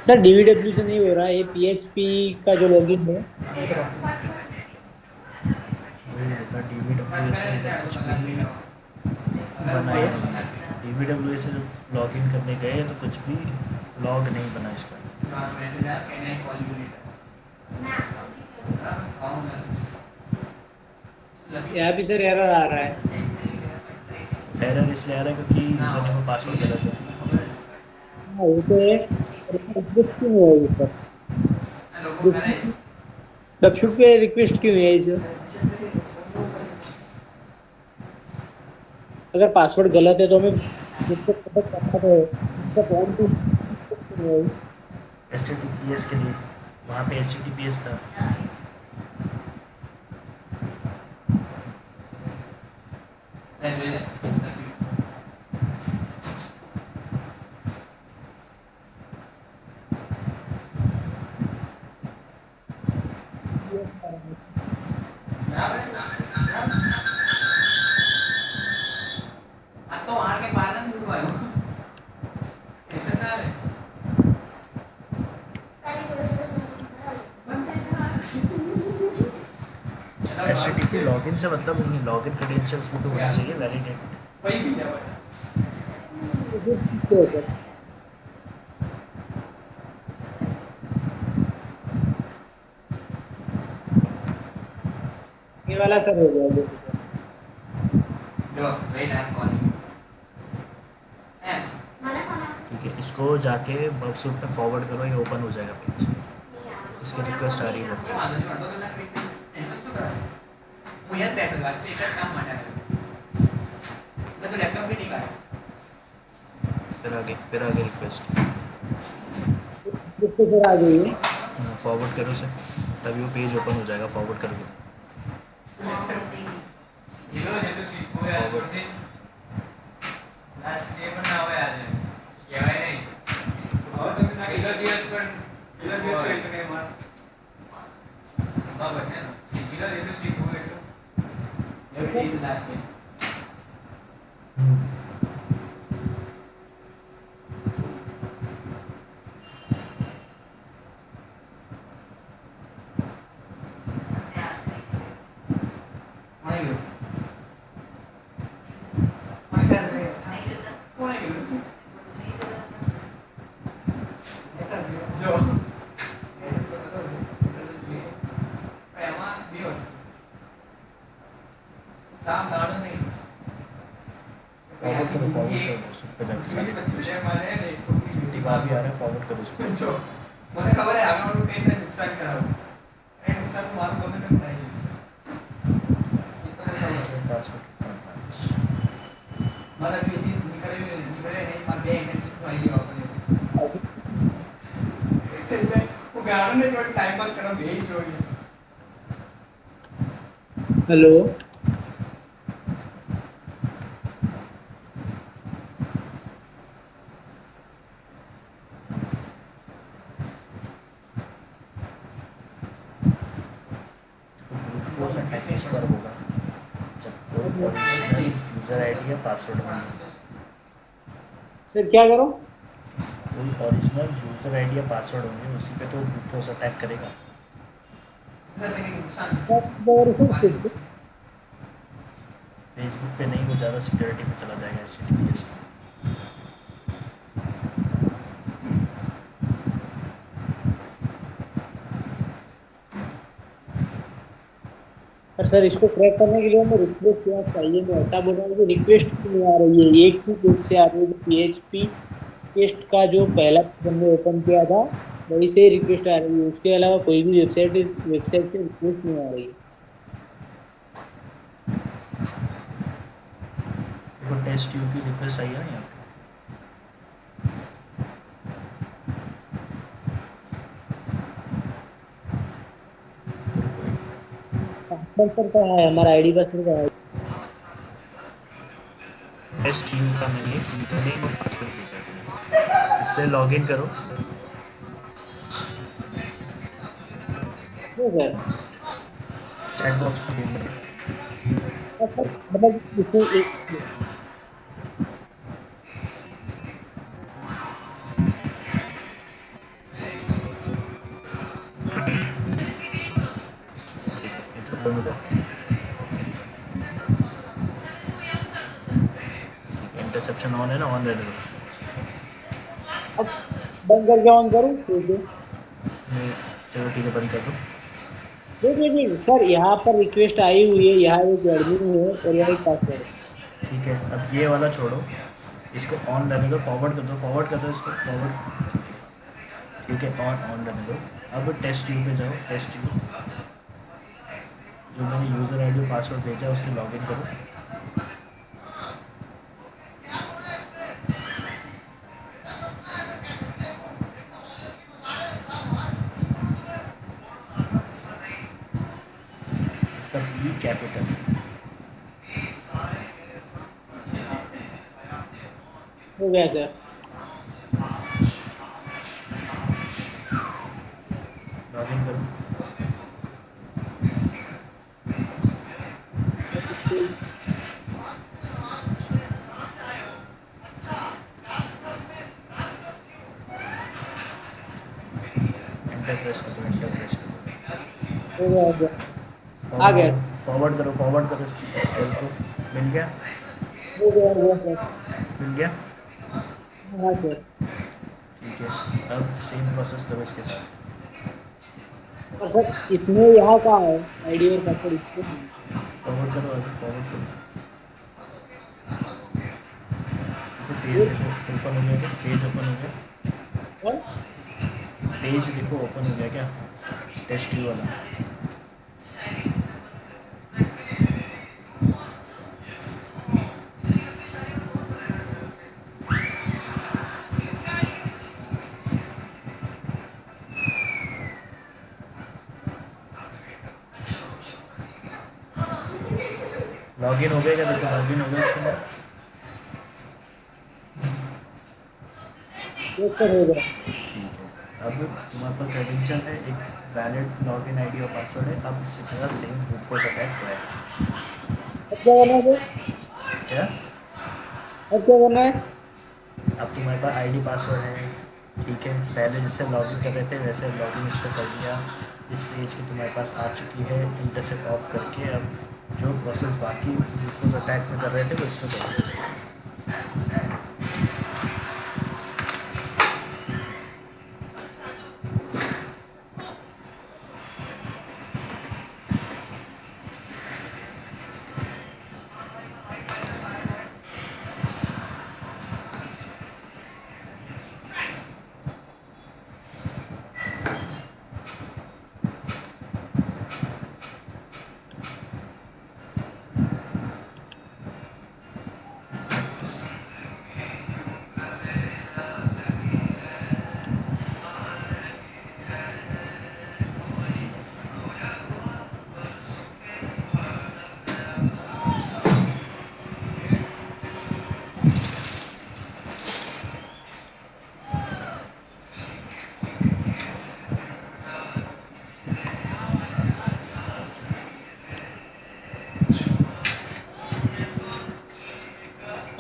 सर डीवीडब्ल्यू से नहीं हो रहा है, ये पीएचपी का जो लॉगिन है डीवीडब्ल्यू से लॉगिन करने गए तो कुछ भी लॉग नहीं बना इसका ના यहाँ भी सर एरर आ रहा है। एरर इसलिए आ रहा है क्योंकि यूजर नेम और पासवर्ड गलत है हाँ, वो तो है, रिक्वेस्ट क्यों नहीं आई सर? वेबशूट पे रिक्वेस्ट क्यों नहीं आई सर? अगर पासवर्ड गलत है तो हमें जिसको पता करना तो उसका कौन सी नहीं आई? HTTPS के लिए वहाँ पे HTTPS था આ તો આર કે પાલન ઉડવાયો ટેન્શન ના લે ખાલી જોડે જોડે HTTP लॉगिन से मतलब लॉगिन क्रेडेंशियल्स भी तो होने चाहिए वैलिडेट પઈ બી જાવ किसको है सर? ये वाला सर हो गया ये सर। જો વેઇટ આઈ એમ કॉलिंग હે મને કોણ આવશે? ठीक है इसको जाके वेबसूट पे फॉरवर्ड करो ये ओपन हो जाएगा पेज નહીં આવવાનું. इसकी रिक्वेस्ट आ रही है તો વાંધો નહીં વાંધો કલાક ટેન્શન શું કરે હું યાર બેઠો વાત તો એક જ કામ માટે આવ્યો મેં તો લેપટોપ भी नहीं કાઢ્યો फिर आगे रिक्वेस्ट किसको सर आ गई है? फॉरवर्ड करो से तभी वो पेज ओपन हो जाएगा फॉरवर्ड करोगे હીરો જે તો શીખવું યાર પડતી લાસ્ટ ડે પણ ના આવે આજે કહેવાય નહીં હવે તમે ના હીરો દિવસ પણ હીરો દિવસ થઈ શકે એમાં બાબત ને હીરો જે તો શીખવું એટલું એવરી ઇઝ લાસ્ટ ડે કોણે ગયું કોણે ગયું જો એમાં દિવસ સામ દાડો નહીં फॉरवर्ड करो उस पे जाके મારે दीवार भी आ रहा है फॉरवर्ड करो उस पे જો મને ખબર હે આગળ વાળું પેજ ને નુકસાન કરાવું એ નુકસાન તો મારું ગમે તેમ થાય છે पासवर्ड મારા બી નીકળે નહીં મારા બે ઇન્ટેન્સિવ આવી ગયો गाना ने जो टाइम पास करना भेज दो ये हेलो। फोर्स अटैक किस पर होगा जब कोई ओरिजिनल यूज़र आईडी या पासवर्ड मांगे। सर क्या करो? कोई ओरिजिनल यूज़र आईडी या पासवर्ड होंगे उसी पे तो ब्रूट फोर्स अटैक करेगा। फेसबुक पे नहीं, वो ज़्यादा सिक्योरिटी पे चला जाएगा HTTPS। पर सर इसको क्रैक करने के लिए हमें रिक्वेस्ट क्या चाहिए? मैं ऐसा बोल रहा हूँ कि रिक्वेस्ट क्यों नहीं आ रही है? एक ही पेज से आ रही है। PHP टेस्ट का जो पहला हमने ओपन किया था वही से रिक्वेस्ट आ रही है, उसके अलावा कोई भी वेबसाइट से रिक्वेस्ट नहीं आ रही है। देखो टेस्ट ट्यूब की रिक्वेस्ट आई है ना यहाँ पासवर्ड पर कहाँ है हमारा आईडी पासवर्ड कहाँ है? टेस्ट ट्यूब का मैंने यूजरनेम और पासवर्ड भेजा है, इससे लॉगिन करो। नहीं सर। चैट बॉक्स में भेजना। हाँ सर, मतलब इसमें एक इंटरसेप्शन ऑन है ना, ऑन रहने दो। अब बंद करके ऑन करूँ? ठीक है। चलो ठीक है, बंद कर दो। देखिए सर, यहाँ पर रिक्वेस्ट आई हुई है, यहाँ एक एडमिन है और यहाँ एक पासवर्ड है। ठीक है, अब ये वाला छोड़ो, इसको ऑन रहने दो, फॉरवर्ड कर दो, फॉरवर्ड कर दो इसको, फॉरवर्ड। ठीक है, ऑन रहने दो। अब टेस्ट ट्यूब पे जाओ, टेस्ट ट्यूब जो मैंने यूज़र आईडी और पासवर्ड भेजा है उससे लॉगिन करो। इसका बी कैपिटल हो गया सर। लॉगिन करो। एंटर प्रेस कर दो, एंटर प्रेस कर दो। हो गया, हो गया। आ गया। फॉरवर्ड करो, फॉरवर्ड करो इसको। मिल गया, हो गया सर। मिल गया। हाँ सर। ठीक है, अब सेम प्रोसेस करो इसके साथ। और सर इसमें यहाँ का है आईडी और पासवर्ड इसको नहीं। फॉरवर्ड करो, अभी फॉरवर्ड करो। देखो पेज देखो ओपन हो गया क्या? पेज ओपन हो गया, और पेज देखो ओपन हो गया क्या? टेस्ट ट्यूब वाला। लॉगिन हो गया क्या? देखो लॉगिन हो गया इसके अंदर। यस सर, हो गया। ठीक है, अब तुम्हारे पास क्रेडेंशियल है, एक वैलिड लॉगिन आईडी और पासवर्ड है। अब इससे मेरा सेम ब्रूट फोर्स अटैक हुआ है। अब क्या करना है सर? क्या? अब क्या करना है? अब तुम्हारे पास आईडी पासवर्ड है, ठीक है। पहले जिससे लॉगिन कर रहे थे वैसे लॉगिन इस पर कर दिया। इस पेज की तुम्हारे पास आ चुकी है, इंटरसेप्ट ऑफ करके अब जो प्रोसेस बाकी ब्रूट फोर्स अटैक में कर रहे थे वो इसमें करो।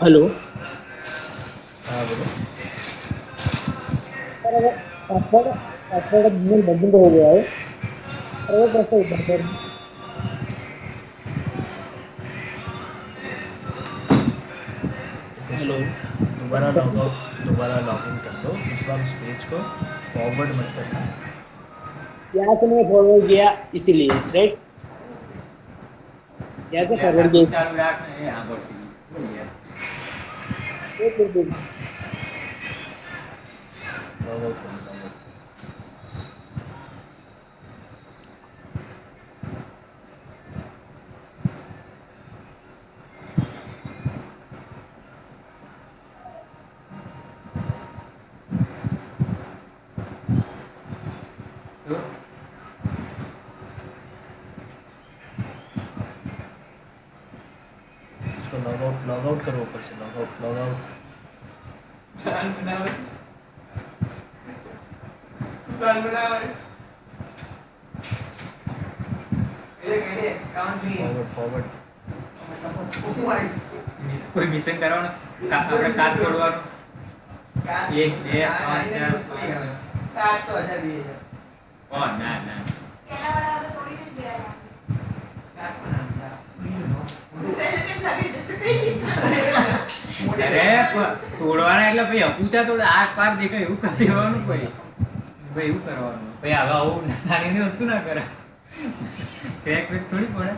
हेलो हाँ बोलो। सर अगर पासवर्ड पासवर्ड जीमेल बंद हो गया है और वो कैसे ऊपर सर? तो इसको हेलो दोबारा लॉग इन कर दो। इस बार उस पेज को फॉरवर्ड मत करना। यहाँ से मैंने फॉरवर्ड किया इसीलिए राइट, यहाँ से फॉरवर्ड ચાલુ किया। રાખ ને એ આગળ સુધી બોલીએ एक लॉग आउट करो, लॉग आउट। તો इसको लॉग आउट करो ऊपर से, लॉग आउट। પ્લાન બનાવે શું પ્લાન બનાવે એ કાઉન્ટ બી फॉरवर्ड કોઈ મિશન કરવાનું આપણે કાટ તોડવાનું એક બે ત્રણ ચાર કાટ તો 1000 ઓ ના ના કેના વાળા હવે થોડી જ ગયા કાટ બનાવ સેલિબ્રેટ લાગી જશે કઈ અરે તોડવાના એટલે ભાઈ અપૂચા તોડ આર પાર દેખાય એવું કરી દેવાનું ભાઈ ભાઈ એવું કરવાનું ભાઈ હવે આવું નાની વસ્તુ ના કરે ક્રેક વેક થોડી પડે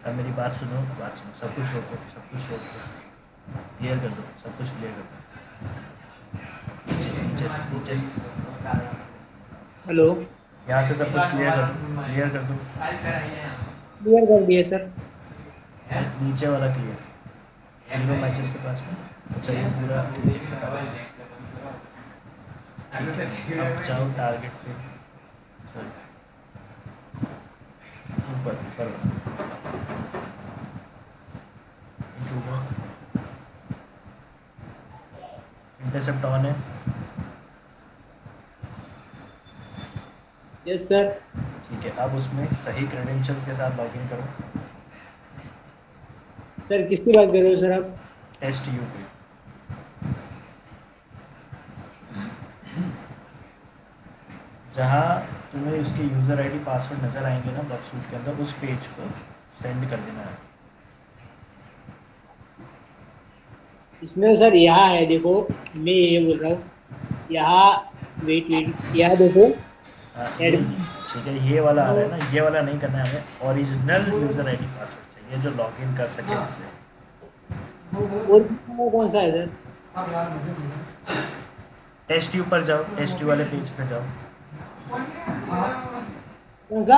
अब मेरी बात सुनो, सब कुछ रोको, क्लियर कर दो, सब कुछ क्लियर कर दो। नीचे से हेलो यहाँ से सब कुछ क्लियर कर दो। क्लियर कर दिए सर। नीचे वाला क्लियर, 0 मैचेस के पास में। अच्छा ये पूरा अब जाओ टारगेट पे, ऊपर इंटरसेप्ट ऑन है। Yes sir. ठीक है, अब उसमें सही क्रेडेंशियल्स के साथ लॉगिन करो। सर किसकी बात कर रहे हो सर आप? टेस्ट यू पे जहाँ तुम्हें उसके यूज़र आईडी पासवर्ड नज़र आएंगे ना बॉक्सूट के अंदर, उस पेज को सेंड कर देना है। इसमें सर यहाँ है, देखो मैं ये बोल रहा हूँ, यहाँ वेट यहाँ देखो ठीक है, ये वाला आ रहा है ना, ये वाला नहीं करना है हमें। ओरिजिनल यूज़र आईडी पासवर्ड चाहिए जो लॉगिन कर सके इससे। और कौन सा है सर? टेस्ट यू पर जाओ, टेस्ट यू वाले पेज पे जाओ। कौन सा?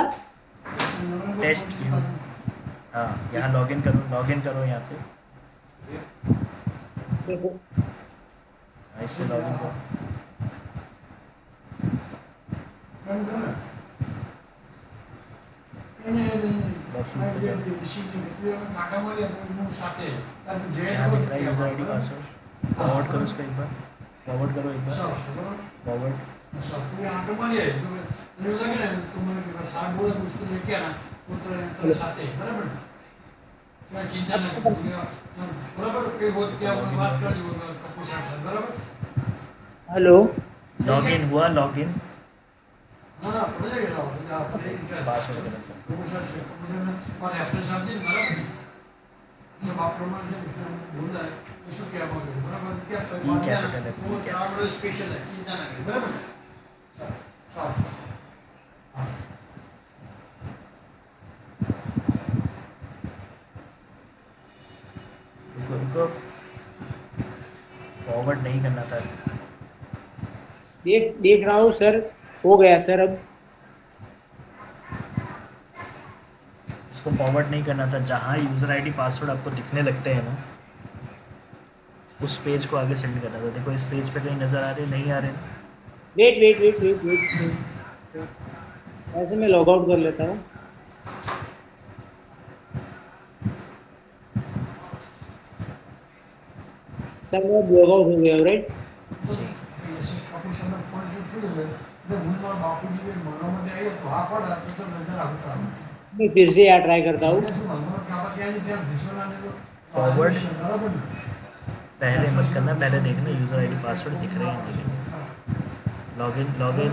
टेस्ट यू, हाँ यहाँ लॉगिन करो यहाँ पे। देखो हाँ, इससे लॉगिन करो। बॉक्सूट पे जाओ, यहाँ दिख रहा है यूज़र आईडी पासवर्ड। फॉरवर्ड करो उसको एक बार, फॉरवर्ड। हेलो लॉगिन हुआ, लॉगिन पासवर्ड गलत है। ई कैपिटल है, ई कैपिटल। रुको, फॉरवर्ड नहीं करना था। देख रहा हूँ सर, हो गया सर। अब इसको फॉरवर्ड नहीं करना था, जहाँ यूज़र आईडी पासवर्ड आपको दिखने लगते हैं ना, उस पेज को आगे सेंड करना था। देखो इस पेज पे कहीं नज़र आ रहे, नहीं आ रहे? वेट, ऐसे मैं लॉग आउट कर लेता हूँ। सर वो ब्लॉकआउट हो गया राइट? जी मैं फिर से यार ट्राई करता हूँ। फॉरवर्ड पहले मत करना, पहले देखना यूज़र आईडी पासवर्ड दिख रहे हैं नहीं। लॉगिन लॉगिन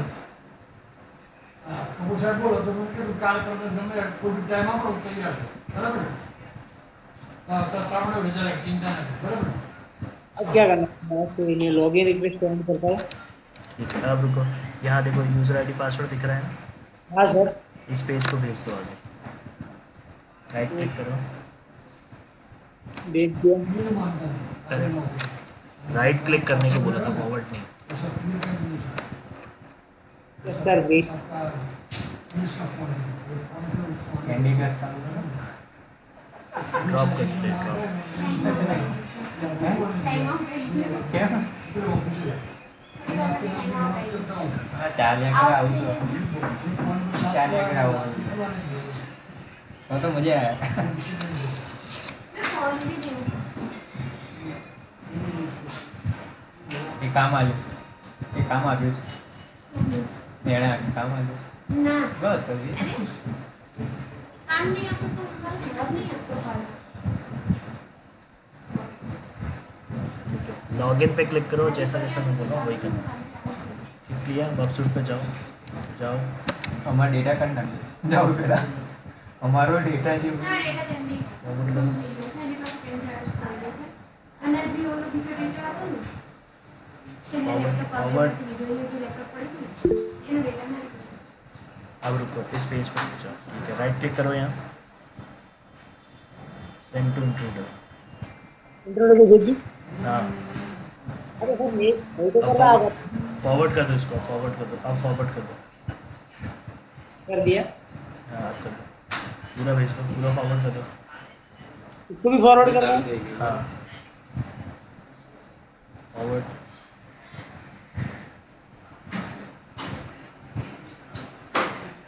अब क्या करना है? से इन्हें लॉगिन रिक्वेस्ट सेंड करता हूँ। ठीक है, अब रुको, यहाँ देखो यूज़र आईडी पासवर्ड दिख रहा है ना, हाँ सर। इस पेज को भेज दो आगे, राइट क्लिक करो, भेज दिया। राइट क्लिक करने को बोला था, फॉरवर्ड नहीं। Yes sir wait. Candy Crush drop कर दे, ड्रॉप। टाइम ऑफ क्या हाँ चालिया कराओ तो मुझे आया फोन भी नहीं ये काम आ जाओ ये काम आ गयो मेरा काम आ जाओ ना बस तो ये काम नहीं आपको तो हमारा जवाब नहीं आपको कॉल लॉगिन पे क्लिक करो, जैसा जैसा मैं बोला वही करना। क्लिक किया, वेबसाइट पे जाओ जाओ, हमारा डेटा करना जाओ फिर हमारो डेटा जो ना डेटा जल्दी मैंने पास पेन ड्राइव कर दिया है અને भी वो लोग पीछे डेटा आता है छेले लैपटॉप फॉरवर्ड। वीडियो में जो लैपटॉप पड़ी थी इन डेटा में अब रुको, इस पेज पर जाओ, ठीक है, राइट क्लिक करो यहाँ, सेंड टू इंट्रूडर। इंटरनेट को भेज दी। हाँ, अरे सर मैं तो कर रहा था। फॉरवर्ड कर दो इसको, फॉरवर्ड कर दो, अब फॉरवर्ड कर दो। कर दिया। हाँ अब कर दो, पूरा भेज दो, पूरा फॉरवर्ड कर दो। इसको भी फॉरवर्ड करना है। हाँ फॉरवर्ड,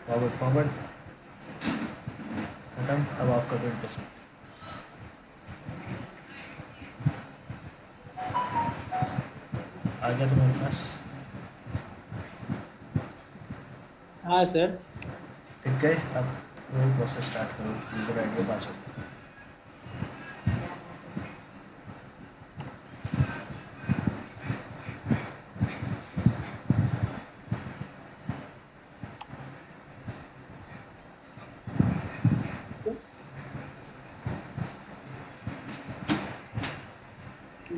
फॉरवर्ड फॉरवर्ड खत्म। अब ऑफ कर दो इंटरेस्ट। आ गया तुम्हारे पास? हाँ सर। ठीक है, अब वही प्रोसेस स्टार्ट करो, यूज़र आईडी और पासवर्ड।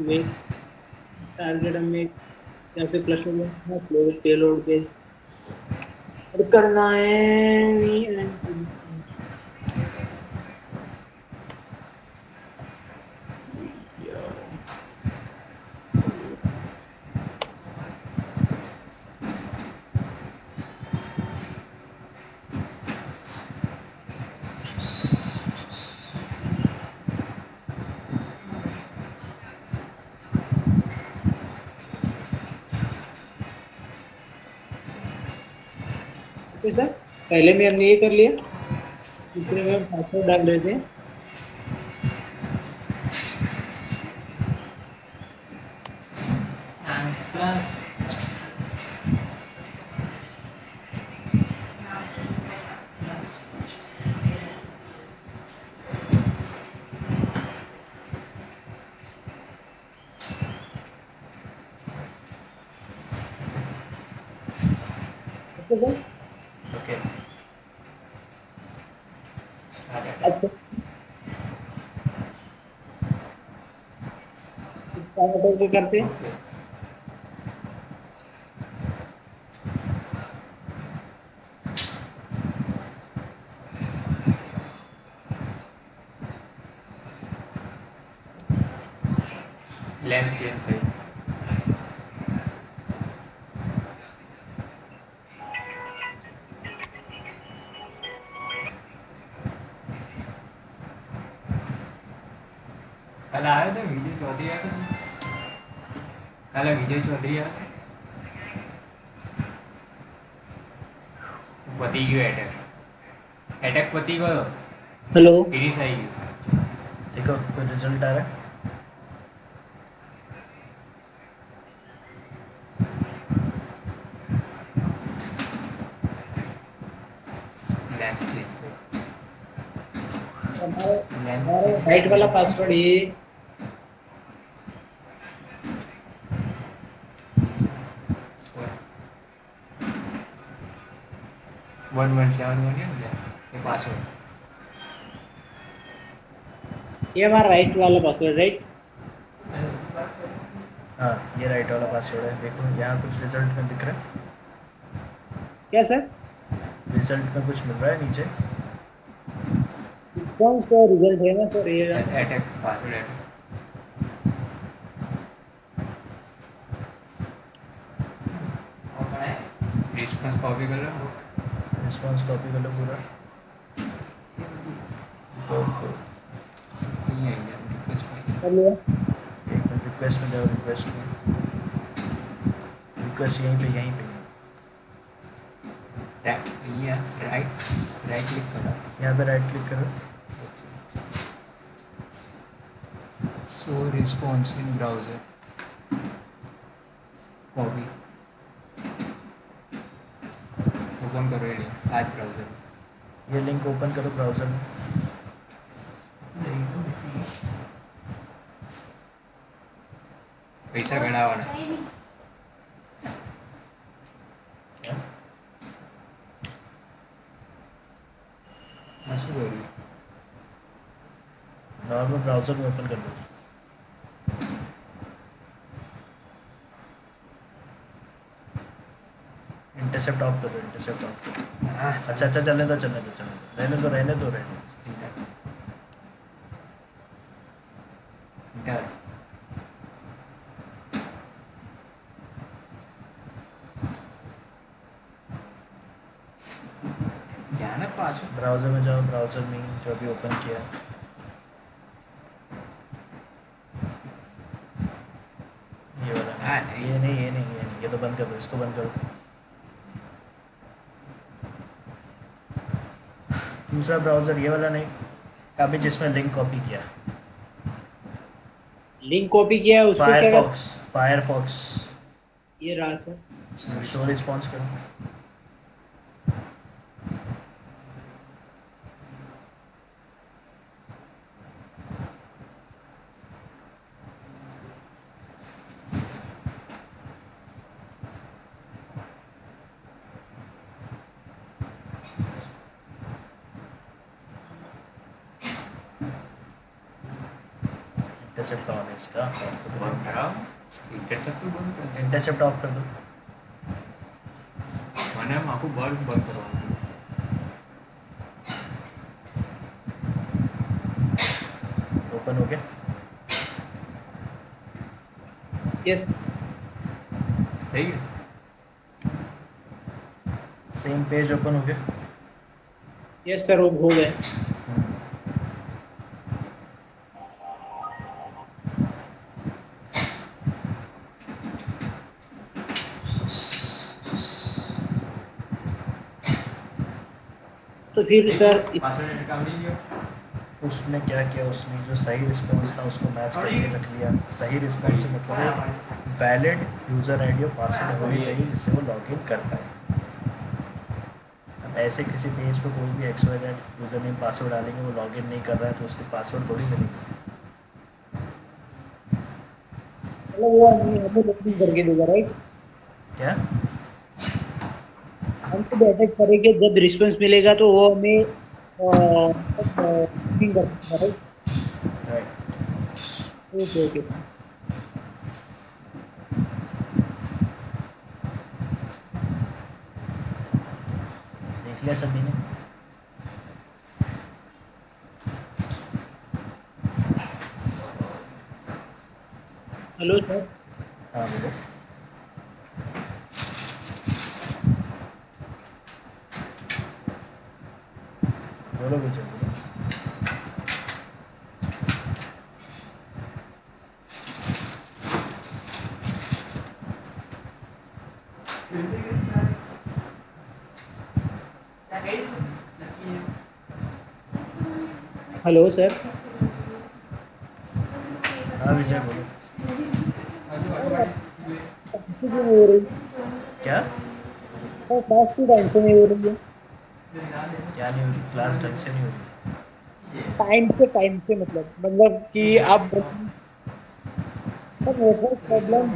वेट टारगेट हमें कैसे प्लस में पेलोड पे करना है। ओके सर, पहले में हमने ये कर लिया, दूसरे में हम पासवर्ड डाल देते हैं। Plus okay sir. ओके, अच्छा इसका करते हैं। लेंथ चेंज થઈ કાલે આવ્યો તો વિજય ચૌધરી આવ્યો તો કાલે વિજય ચૌધરી આવ્યો પતી ગયો એટેક એટેક પતી ગયો हेलो ફિનિશ આવી ગયું देखो कोई रिजल्ट आ रहा है? लेंथ राइट वाला पासवर्ड ये 1171 है ना ये पासवर्ड। ये हमारा राइट वाला पासवर्ड राइट। हाँ ये राइट वाला पासवर्ड है। देखो यहाँ कुछ रिजल्ट में दिख रहा है, क्या सर? रिजल्ट में कुछ मिल रहा है नीचे। रिस्पॉन्स का रिजल्ट है ना सर ये? Attack password attack. Response copy कर लो, रिस्पॉन्स कॉपी कर लो पूरा। नहीं है यार रिक्वेस्ट में। कर लिया। एक मिनट रिक्वेस्ट में जाओ, रिक्वेस्ट में, रिक्वेस्ट यहीं पे ये राइट राइट क्लिक करो, यहाँ पे राइट क्लिक करो। Show response in browser, copy open करो ये आज ब्राउजर। ये लिंक ओपन करो ब्राउज़र में। पैसा गणावाना क्या શું કર્યું? नॉर्मल ब्राउज़र में ओपन कर लो। इंटरसेप्ट ऑफ करो, इंटरसेप्ट ऑफ करो। अच्छा चलने दो, रहने दो। डर जाना पाछो ब्राउज़र में जाओ, ब्राउज़र में जो अभी ओपन किया ये वाला। हाँ, नहीं। ये नहीं, ये तो बंद कर दो, इसको बंद करो। दूसरा ब्राउज़र ये वाला नहीं, अभी जिसमें लिंक कॉपी किया। लिंक कॉपी किया है उसको क्या कर? फायरफॉक्स ये रहा सर। शो रिस्पॉन्स करो। इंटरसेप्ट ऑन है इसका, तो बंद कराओ, इंटरसेप्ट तो बंद कर। इंटरसेप्ट ऑफ कर दो। મને આખું બલ્બ બંધ કરવાનું ओपन हो गया। यस થઈ ગયું। सेम पेज ओपन हो गया। यस सर वो हो गया। तो फिर सर પાછળ કાઢી ગયો। उसने क्या किया, उसने जो सही रिस्पॉन्स था उसको मैच करके रख लिया। सही रिस्पॉन्स से मतलब वैलिड यूज़र आईडी और पासवर्ड होनी चाहिए जिससे वो लॉगिन कर पाए। अब ऐसे किसी पेज पर कोई भी XYZ यूज़र नेम पासवर्ड डालेंगे, वो लॉगिन नहीं कर रहा है तो उसको पासवर्ड थोड़ी मिलेगी। मतलब वो हमें लॉगिन करके देगा राइट? क्या हमको डिटेक्ट करेंगे जब रिस्पांस मिलेगा तो वो हमें लॉगिन कर देगा राइट? राइट। Okay okay. देख लिया सभी ने? Hello sir. हाँ बोलो। बोलो मुझे। Hello sir. हाँ विजय बोलो। क्यों नहीं हो रही? क्या क्लास की ढंग से नहीं हो रही है। क्या नहीं हो रही? क्लास ढंग से नहीं हो रही। टाइम से मतलब कि आप सब नेटवर्क प्रॉब्लम